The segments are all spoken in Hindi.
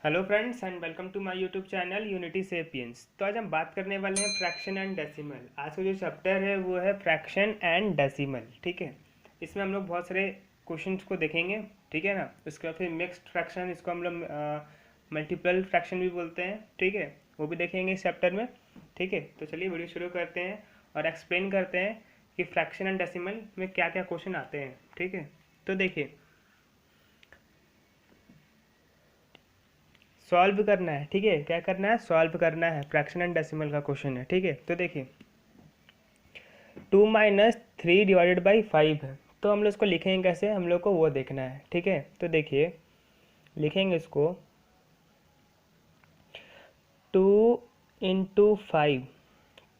Hello friends and welcome to my YouTube channel Unity Sapiens. तो आज हम बात करने वाले हैं फ्रैक्शन एंड डेसिमल। आज का जो चैप्टर है वो है फ्रैक्शन एंड डेसिमल। ठीक है, इसमें हम लोग बहुत सारे क्वेश्चंस को देखेंगे। ठीक है ना, उसके बाद फिर मिक्स्ड फ्रैक्शन, इसको हम लोग मल्टीपल फ्रैक्शन भी बोलते हैं। ठीक है, वो भी देखेंगे इस चैप्टर में। ठीक है, तो चलिए वीडियो शुरू करते हैं और एक्सप्लेन करते हैं कि फ्रैक्शन एंड डेसिमल में क्या क्या क्वेश्चन आते हैं। ठीक है, तो देखिए सॉल्व करना है। ठीक है, क्या करना है? सॉल्व करना है। फ्रैक्शन एंड डेसिमल का क्वेश्चन है। ठीक है, तो देखिए 2 - 3 / 5 है, तो हम लोग इसको लिखेंगे कैसे, हम लोग को वो देखना है। ठीक है, तो देखिए लिखेंगे इसको 2 × 5,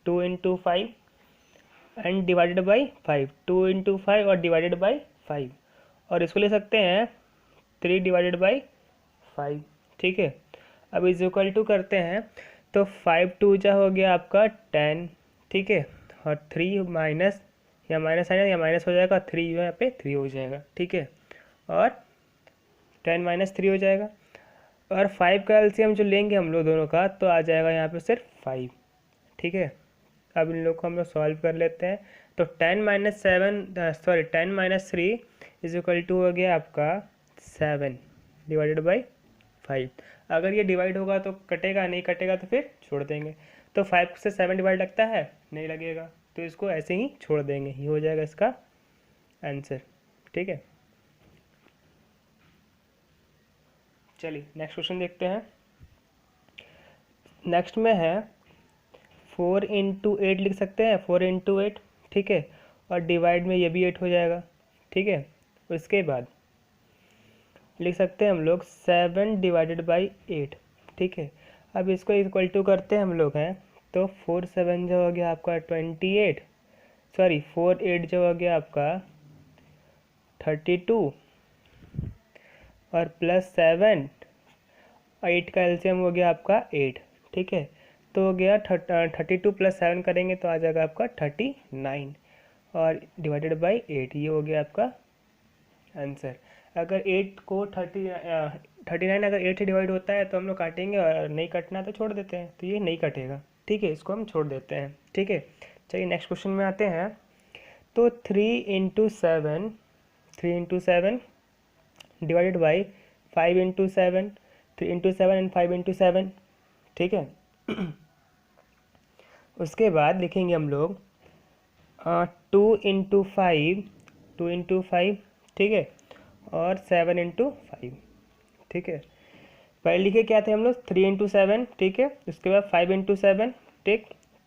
2 × 5 एंड डिवाइडेड बाई 5, 2 × 5 और डिवाइडेड बाई 5, और इसको ले सकते हैं 3/5। ठीक है, अब इज इक्वल टू करते हैं तो 5 × 2 जा हो गया आपका 10। ठीक है, और 3 माइनस, या माइनस है ना, या माइनस हो जाएगा, 3 यहाँ पे 3 हो जाएगा। ठीक है, और 10 - 3 हो जाएगा, और 5 का एलसीएम जो लेंगे हम लोग दोनों का, तो आ जाएगा यहाँ पे सिर्फ 5। ठीक है, अब इन लोग को हम लोग सॉल्व कर लेते हैं। तो 10 - 3 इज इक्वल टू हो गया आपका 7 डिवाइडेड बाई 5। अगर ये डिवाइड होगा तो कटेगा, नहीं कटेगा तो फिर छोड़ देंगे। तो 5 से 7 डिवाइड लगता है, नहीं लगेगा, तो इसको ऐसे ही छोड़ देंगे, ये हो जाएगा इसका आंसर। ठीक है, चलिए नेक्स्ट क्वेश्चन देखते हैं। नेक्स्ट में है 4 × 8 लिख सकते हैं, 4 × 8। ठीक है, और डिवाइड में ये भी 8 हो जाएगा। ठीक है, उसके बाद लिख सकते हैं हम लोग 7/8। ठीक है, अब इसको इक्वल टू करते हैं हम लोग हैं, तो 4 × 7 जो हो गया आपका 28, सॉरी 4 × 8 जो हो गया आपका 32, और +7, 8 का एलसीएम हो गया आपका 8। ठीक है, तो हो गया 32 + 7 करेंगे तो आ जाएगा आपका 39, और डिवाइडेड बाई 8, ये हो गया आपका आंसर। अगर 8 को 39 अगर 8 से डिवाइड होता है तो हम लोग काटेंगे, और नहीं कटना तो छोड़ देते हैं, तो ये नहीं कटेगा। ठीक है, इसको हम छोड़ देते हैं। ठीक है, चलिए नेक्स्ट क्वेश्चन में आते हैं। तो 3 × 7 डिवाइडेड बाई 5 × 7, 3 × 7 एंड 5 × 7। ठीक है, उसके बाद लिखेंगे हम लोग 2 × 5, 2 × 5। ठीक है, और 7 × 5। ठीक है, पहले लिखे क्या थे हम लोग, 3 × 7। ठीक है, उसके बाद 5 × 7। ठीक,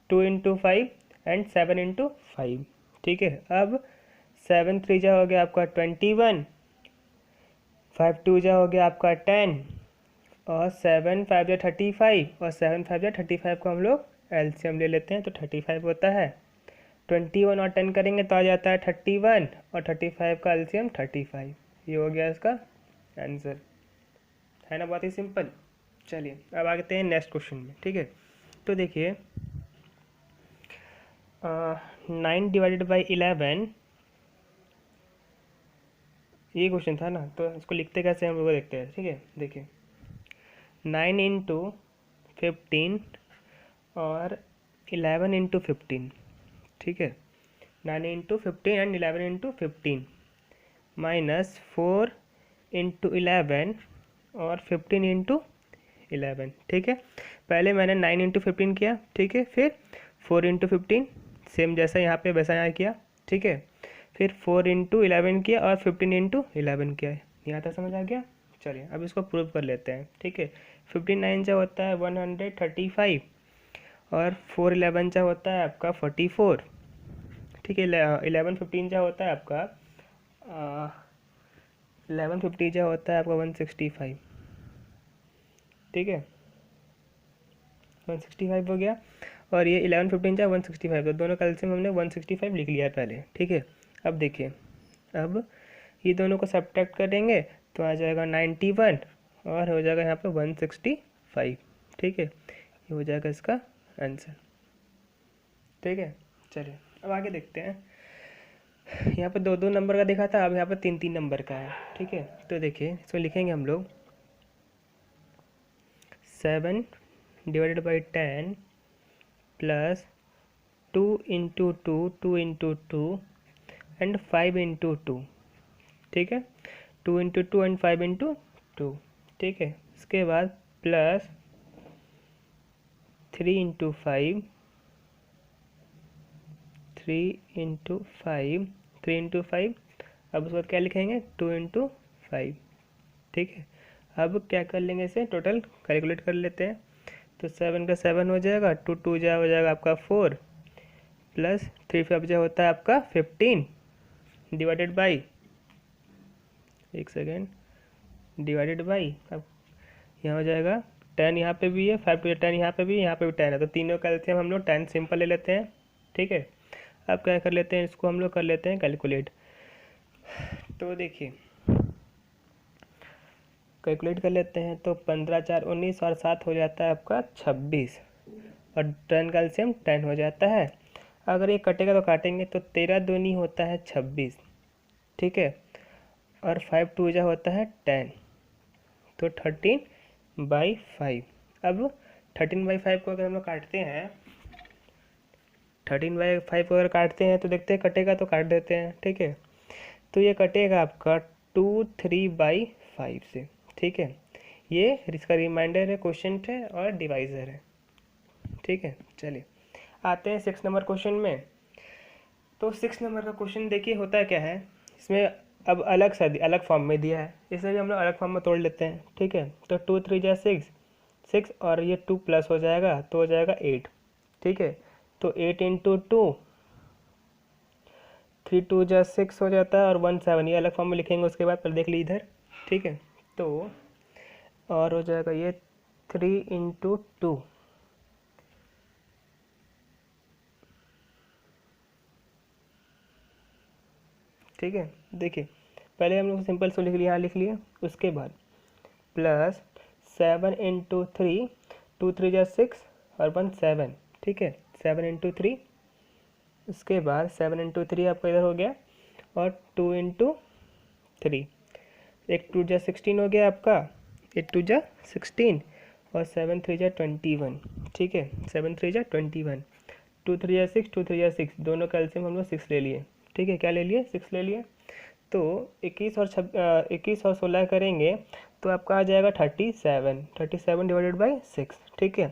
2 × 5 एंड 7 × 5। ठीक है, अब 7 3 जा हो गया आपका 21, 5 2 जा हो गया आपका 10, और 7 5 या 35, और 7 5 या 35 को हम लोग एलसीएम ले लेते हैं, तो 35 होता है। 21 और 10 करेंगे तो आ जाता है 31, और 35 का एलसीएम 35। ये हो गया इसका आंसर, है ना, बहुत ही सिंपल। चलिए अब आते हैं नेक्स्ट क्वेश्चन में। ठीक है, तो देखिए 9/11, ये क्वेश्चन था ना, तो इसको लिखते कैसे हम लोग देखते हैं। ठीक है, देखिए 9 × 15 और 11 × 15। ठीक है, 9 × 15 एंड 11 × 15 माइनस 4 × 11 और 15 × 11। ठीक है, पहले मैंने 9 × 15 किया। ठीक है, फिर 4 × 15, सेम जैसा यहाँ पे वैसा यहाँ किया। ठीक है, फिर 4 × 11 किया और 15 × 11 किया। यहाँ तक समझ आ गया। चलिए अब इसको प्रूव कर लेते हैं। ठीक है, 59 जो होता है 135, और 4 11 जो होता है आपका 44। ठीक है, 11 15 जो होता है आपका 11 50 जो होता है आपका 165। ठीक है, 165 हो गया, और ये 11 15 जा 165, तो दोनों कैल्शियम हमने 165 लिख लिया पहले। ठीक है, अब देखिए, अब ये दोनों को सब्ट्रैक्ट करेंगे तो आ जाएगा 91, और हो जाएगा यहाँ पे 165। ठीक है, ये हो जाएगा इसका आंसर। ठीक है, चलिए अब आगे देखते हैं। यहाँ पे 2 2 नंबर का देखा था, अब यहाँ पे 3 3 नंबर का है। ठीक है, तो देखिए इसको लिखेंगे हम लोग 7 divided by 10 plus 2 into 2 and 5 into 2, ठीक है, 2 इंटू 2 एंड 5 इंटू 2, ठीक है। इसके बाद प्लस 3 इंटू 5, 3 इंटू 5, 3 इंटू 5, अब उसके बाद क्या लिखेंगे 2 इंटू 5, ठीक है। अब क्या कर लेंगे, इसे टोटल कैलकुलेट कर लेते हैं। तो 7 का 7 हो जाएगा, 2 2 जा हो जाएगा आपका 4 प्लस 3 5 जा होता है आपका 15 डिवाइडेड बाई, एक सेकेंड, डिवाइडेड बाई, अब यहाँ हो जाएगा 10, यहाँ पे भी है 5 टू 10, यहाँ पे भी, यहाँ पे भी 10 है, तो तीनों का एलसीएम हम लोग 10 सिंपल ले लेते हैं, ठीक है। अब क्या कर लेते हैं, इसको हम लोग कर लेते हैं कैलकुलेट। तो देखिए कैलकुलेट कर लेते हैं, तो 15 4 19 और 7 हो जाता है आपका 26 और 10 का एलसीएम 10 हो जाता है। अगर ये कटेगा तो काटेंगे, तो 13 दूनी होता है 26, ठीक है, और 5 2 जा होता है 10, तो 13/5। अब 13/5 को अगर हम लोग काटते हैं, 13/5 को अगर काटते हैं तो देखते हैं कटेगा तो काट देते हैं, ठीक है। तो ये कटेगा आपका 2 3/5 से, ठीक है। ये इसका रिमाइंडर है, क्वेश्चन है और डिवाइजर है, ठीक है। चलिए आते हैं 6 नंबर क्वेश्चन में। तो 6 नंबर का क्वेश्चन देखिए होता है क्या है, इसमें अब अलग फॉर्म में दिया है, इसे भी हम लोग अलग फॉर्म में तोड़ लेते हैं, ठीक है। तो 2 3 जा 6 और ये 2 प्लस हो जाएगा तो हो जाएगा 8, ठीक है। तो 8 इंटू 2, 3 2 जा 6 हो जाता है और 1 7, ये अलग फॉर्म में लिखेंगे उसके बाद, पर देख लीजिए इधर, ठीक है। तो और हो जाएगा ये 3 इंटू 2, ठीक है। देखिए पहले हम लोग सिंपल सो लिख लिया, यहाँ लिख लिए, उसके बाद प्लस 7 इंटू 3, 2 3 जा 6 और 1 7, ठीक है, 7 इंटू 3, उसके बाद 7 इंटू 3 आपका इधर हो गया और 2 इंटू 3, एक 2 जा 16 हो गया आपका, 8 2 जा 16 और 7 3 जा 21, ठीक है, 7 3 जा 21, 2 3 जा 6, 2 3 जा 6, दोनों का एलसीएम हम लोग 6 ले लिए, ठीक है। क्या ले लिए, 6 ले लिए। तो 21 और 16 करेंगे तो आपका आ जाएगा 37 डिवाइडेड बाई 6, ठीक है।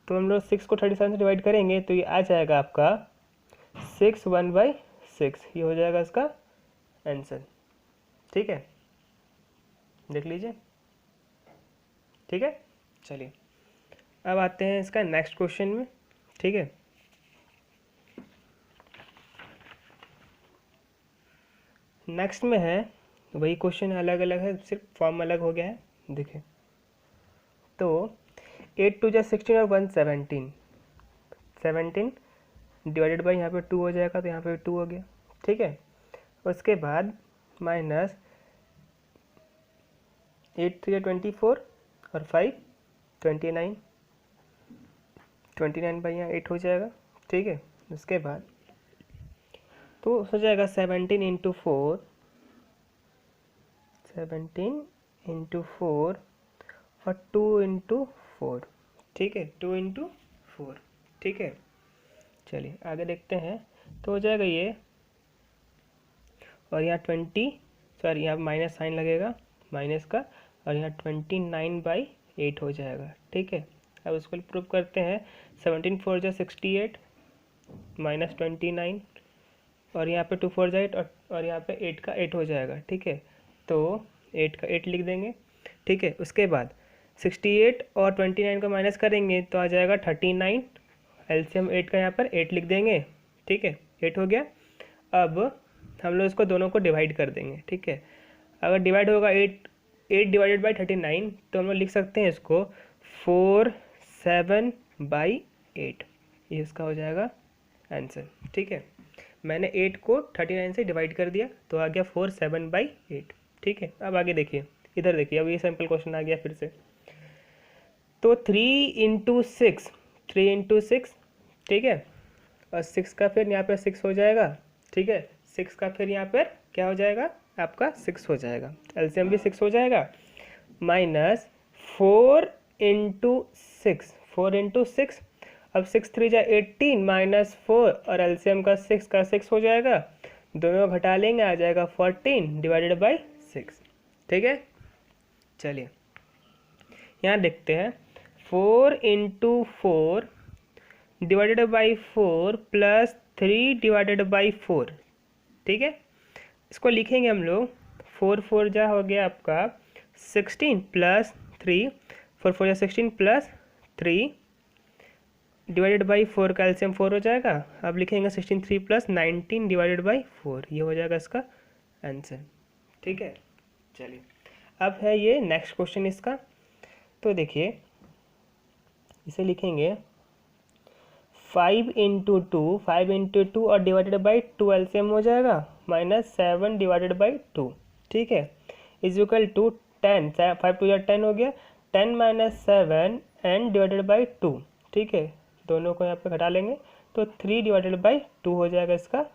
तो हम लोग 6 को 37 से डिवाइड करेंगे तो ये आ जाएगा आपका 6 1/6, ये हो जाएगा इसका आंसर, ठीक है, देख लीजिए, ठीक है। चलिए अब आते हैं इसका नेक्स्ट क्वेश्चन में, ठीक है। नेक्स्ट में है वही क्वेश्चन, अलग अलग है, सिर्फ फॉर्म अलग हो गया है, देखिए। तो 8 2 जा 16 और 1 17 डिवाइडेड बाई, यहाँ पे 2 हो जाएगा तो यहाँ पे 2 हो गया, ठीक है। उसके बाद माइनस 8 3 24 और 5 29, 29 बाई यहाँ 8 हो जाएगा, ठीक है। उसके बाद तो हो जाएगा 17 इंटू 4, 17 इंटू 4 और 2 इंटू 4, ठीक है, 2 इंटू 4, ठीक है। चलिए आगे देखते हैं, तो हो जाएगा ये, और यहाँ 20, सॉरी यहाँ माइनस साइन लगेगा माइनस का, और यहाँ 29/8 हो जाएगा, ठीक है। अब उसको प्रूव करते हैं, 17 4 जा 68 माइनस 29 और यहाँ पे 2 4 जा 8 और यहाँ पे 8 का 8 हो जाएगा, ठीक है। तो 8 का 8 लिख देंगे, ठीक है। उसके बाद 68 और 29 का माइनस करेंगे तो आ जाएगा 39, एलसीएम 8 का यहाँ पर 8 लिख देंगे, ठीक है, 8 हो गया। अब हम लोग इसको दोनों को डिवाइड कर देंगे, ठीक है। अगर डिवाइड होगा 8 डिवाइडेड बाई 39 तो हम लोग लिख सकते हैं इसको 4 7/8, ये इसका हो जाएगा आंसर, ठीक है। मैंने 8 को 39 से डिवाइड कर दिया तो आ गया 4 7/8, ठीक है। अब आगे देखिए, इधर देखिए, अब ये सिंपल क्वेश्चन आ गया फिर से। तो 3 इंटू 6, 3 इंटू 6, ठीक है, और 6 का फिर यहाँ पर 6 हो जाएगा, ठीक है। 6 का फिर यहाँ पर क्या हो जाएगा आपका 6 हो जाएगा, एलसीएम भी 6 हो जाएगा, माइनस 4 इंटू सिक्स, 4 × 6। अब 6 3 जा 18 -4 और एलसीएम का 6 हो जाएगा, दोनों घटा लेंगे आ जाएगा 14 डिवाइडेड बाई 6। ठीक है, चलिए यहाँ देखते हैं 4 × 4 divided by 4 plus 3 divided by 4। ठीक है, इसको लिखेंगे हम लोग 4 4 जा हो गया आपका 16 प्लस 3, 4 4 जा 16 प्लस 3 डिवाइडेड बाई 4 का एलसीएम 4 हो जाएगा। अब लिखेंगे 16 3 प्लस 19 डिवाइडेड बाई 4, ये हो जाएगा इसका आंसर। ठीक है, चलिए अब है ये नेक्स्ट क्वेश्चन इसका। तो देखिए इसे लिखेंगे 5 × 2, 5 × 2 और डिवाइडेड बाई 2 एलसीएम हो जाएगा -7 डिवाइडेड बाई 2। ठीक है, इज इक्वल टू 10, 5 2 या 10 हो गया, 10 - 7 एंड डिवाइडेड बाई 2। ठीक है, दोनों को यहाँ पे घटा लेंगे तो 3 डिवाइडेड बाई 2 हो जाएगा इसका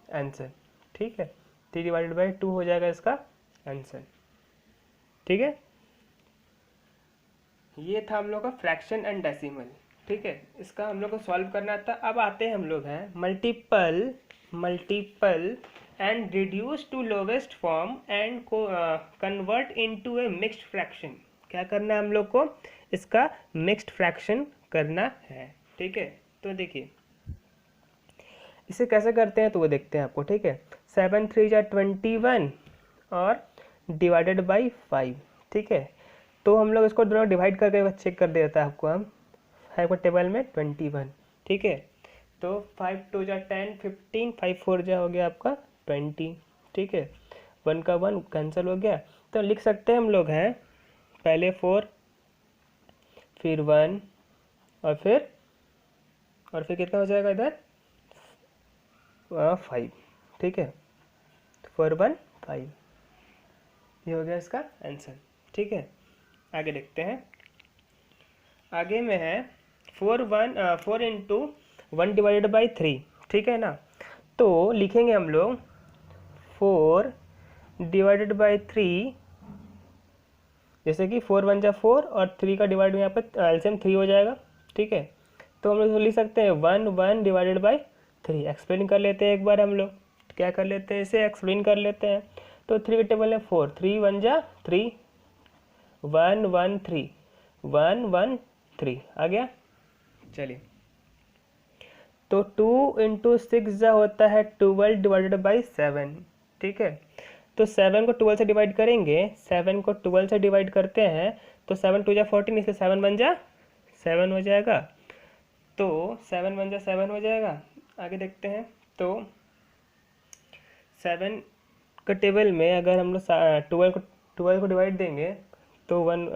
आंसर। ठीक है, 3 डिवाइडेड बाई 2 हो जाएगा इसका आंसर। ठीक है, ये था हम लोग का फ्रैक्शन एंड डेसिमल। ठीक है, इसका हम लोग को सॉल्व करना था। अब आते हैं हम लोग हैं multiple and reduce to lowest form and convert into a mixed fraction. क्या करना है हम लोग को, इसका मिक्स्ड फ्रैक्शन करना है। ठीक है, तो देखिए इसे कैसे करते हैं तो वो देखते हैं आपको। ठीक है, 7 3 जा 21 और डिवाइडेड बाई 5। ठीक है, तो हम लोग इसको दोनों डिवाइड करके चेक कर देता है आपको। हम 5 को टेबल में 21। ठीक है, तो 5 2 जा 10 15, 5 4 जा हो गया आपका 20। ठीक है, 1 का 1 कैंसिल हो गया, तो लिख सकते हैं हम लोग हैं पहले 4 फिर 1 और फिर कितना हो जाएगा इधर 5। ठीक है, 4 1 5, ये हो गया इसका आंसर। ठीक है, आगे देखते हैं। आगे में है 4 × 1 डिवाइडेड बाई 3। ठीक है ना, तो लिखेंगे हम लोग 4 डिवाइडेड बाई 3, जैसे कि 4 1 जा 4 और 3 का डिवाइड यहाँ पर एलसीएम 3 हो जाएगा। ठीक है, तो हम लोग लिख सकते हैं 1 1 डिवाइडेड बाई 3। एक्सप्लेन कर लेते हैं एक बार हम लोग, क्या कर लेते हैं इसे एक्सप्लेन कर लेते हैं। तो 3 के टेबल में 4, 3 1 जा 3, 1 1 3, 1 1 3 आ गया। चलिए, तो 2 × 6 जा होता है 12 डिवाइडेड बाई 7। ठीक है, तो 7 को 12 से डिवाइड करेंगे, 7 को 12 से डिवाइड करते हैं तो 7 2 जा 14, इसलिए 7 1 जा 7 हो जाएगा। तो 7 1 जा 7 हो जाएगा। आगे देखते हैं, तो 7 का टेबल में अगर हम लोग 12 को डिवाइड देंगे तो 1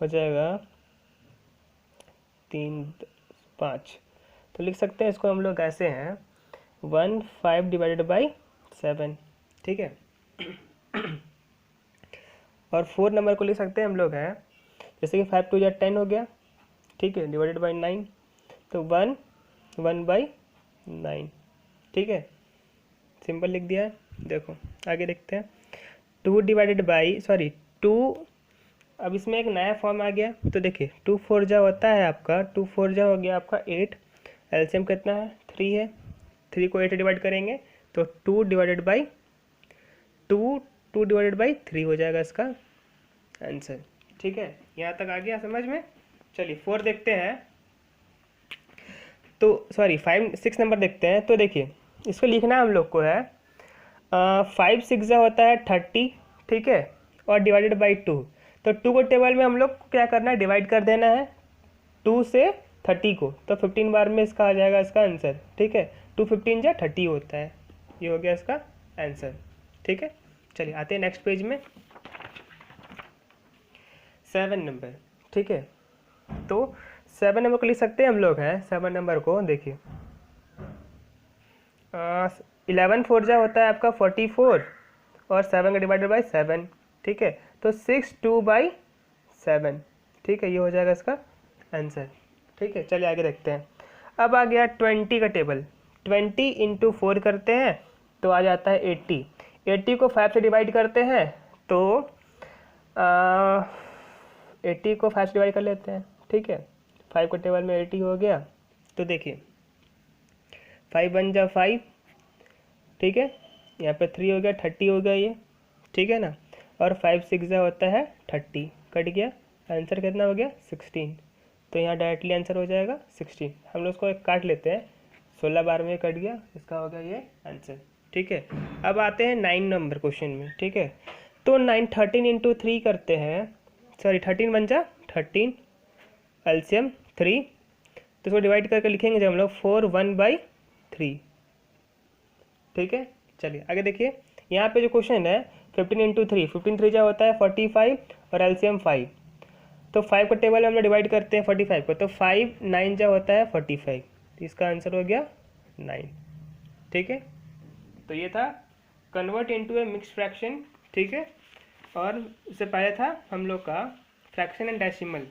हो जाएगा 3 5। तो लिख सकते हैं इसको हम लोग ऐसे हैं 1 5 डिवाइडेड बाई 7। ठीक है, और 4 नंबर को लिख सकते हैं हम लोग हैं जैसे कि 5 2 जा 10 हो गया। ठीक है, डिवाइडेड बाई 9, तो 1 1 बाई 9। ठीक है, सिंपल लिख दिया है। देखो आगे देखते हैं 2 डिवाइडेड बाई 2। अब इसमें एक नया फॉर्म आ गया, तो देखिए 2 4 जा होता है आपका, 2 4 जा हो गया आपका 8। एलसीएम कितना है 3 है, 3 को 8 डिवाइड करेंगे तो 2 डिवाइडेड बाई 3 हो जाएगा इसका आंसर। ठीक है, यहाँ तक आ गया समझ में। चलिए 4 देखते हैं, तो 5 6 नंबर देखते हैं। तो देखिए इसको लिखना हम लोग को है 5 6 जा होता है 30। ठीक है, और डिवाइडेड बाई 2। तो 2 को टेबल में हम लोग को क्या करना है, डिवाइड कर देना है 2 से 30 को, तो 15 बार में इसका आ जाएगा इसका आंसर। ठीक है, 2 15 जा 30 होता है, ये हो गया इसका आंसर। ठीक है, चलिए आते हैं नेक्स्ट पेज में 7 नंबर। ठीक है, तो 7 नंबर को लिख सकते हैं हम लोग हैं 7 नंबर को। देखिए 11 4 जा होता है आपका 44 और 7 का डिवाइडेड बाई 7। ठीक है, तो 6 2 बाई 7। ठीक है, ये हो जाएगा इसका आंसर। ठीक है, चलिए आगे देखते हैं। अब आ गया 20 का टेबल। 20 × 4 करते हैं तो आ जाता है 80। 80 को 5 से डिवाइड करते हैं तो 80 को 5 से डिवाइड कर लेते हैं, ठीक है। 5 के टेबल में 80 हो गया, तो देखिए 5 बन जा 5, ठीक है। यहाँ पे 3 हो गया, 30 हो गया ये, ठीक है ना। और 5 6 होता है 30, कट गया, आंसर कितना हो गया 16। तो यहाँ डायरेक्टली आंसर हो जाएगा 16। हम लोग इसको काट लेते हैं, 16 बार में कट गया, इसका हो गया ये आंसर, ठीक है। अब आते हैं 9 नंबर क्वेश्चन में, ठीक है। तो 9 13 इंटू 3 करते हैं, सॉरी 13 बन जा 13, एलसीएम 3, तो इसको डिवाइड करके लिखेंगे जब हम लोग 4 1/3, ठीक है। चलिए आगे देखिए, यहाँ पे जो क्वेश्चन है 15 इंटू 3, 15 3 क्या होता है 45 और एलसीएम 5, तो 5 को टेबल में हम लोग डिवाइड करते हैं 45 को, तो 5 9 जो होता है 45, तो इसका आंसर हो गया 9, ठीक है। तो ये था कन्वर्ट इनटू ए मिक्स फ्रैक्शन, ठीक है। और इससे पहले था हम लोग का फ्रैक्शन एंड डेसिमल,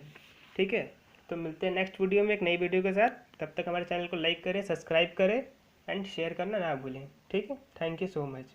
ठीक है। तो मिलते हैं नेक्स्ट वीडियो में एक नई वीडियो के साथ, तब तक हमारे चैनल को लाइक करें, सब्सक्राइब करें एंड शेयर करना ना भूलें, ठीक है। Thank you so much.